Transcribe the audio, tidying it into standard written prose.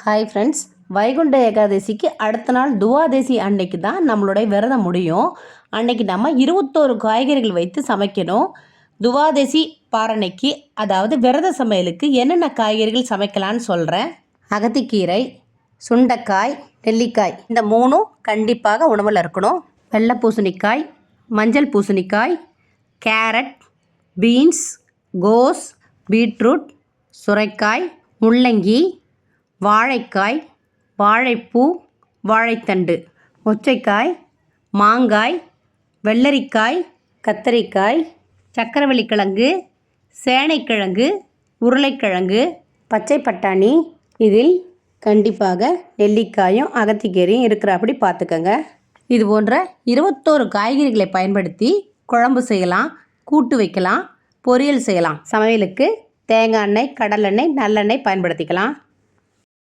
Hi friends, Vaikunta ஏகாதசிக்கு அடுத்த நாள் துவாதசி அன்னைக்கு தான் நம்மளுடைய விரதம் முடியும். அன்னைக்கு நம்ம 21 காய்கறிகள் வைத்து சமைக்கணும். துவாதசி பாரணைக்கு, அதாவது விரத சமையலுக்கு என்னென்ன காய்கறிகள் சமைக்கலான்னு சொல்கிறேன். அகத்திக்கீரை, சுண்டைக்காய், நெல்லிக்காய் இந்த மூணும் கண்டிப்பாக உணவில் இருக்கணும். வெள்ளை பூசணிக்காய், மஞ்சள் பூசணிக்காய், கேரட், பீன்ஸ், கோஸ், பீட்ரூட், சுரைக்காய், முள்ளங்கி, வாழைக்காய், வாழைப்பூ, வாழைத்தண்டு, மொச்சைக்காய், மாங்காய், வெள்ளரிக்காய், கத்தரிக்காய், சக்கரவள்ளிக்கிழங்கு, சேனைக்கிழங்கு, உருளைக்கிழங்கு, பச்சை பட்டாணி. இதில் கண்டிப்பாக நெல்லிக்காயும் அகத்திக்கீரையும் இருக்கிறாப்படி பார்த்துக்கங்க. இது போன்ற 21 காய்கறிகளை பயன்படுத்தி குழம்பு செய்யலாம், கூட்டு வைக்கலாம், பொரியல் செய்யலாம். சமையலுக்கு தேங்காய் எண்ணெய், கடலெண்ணெய், நல்லெண்ணெய் பயன்படுத்திக்கலாம்.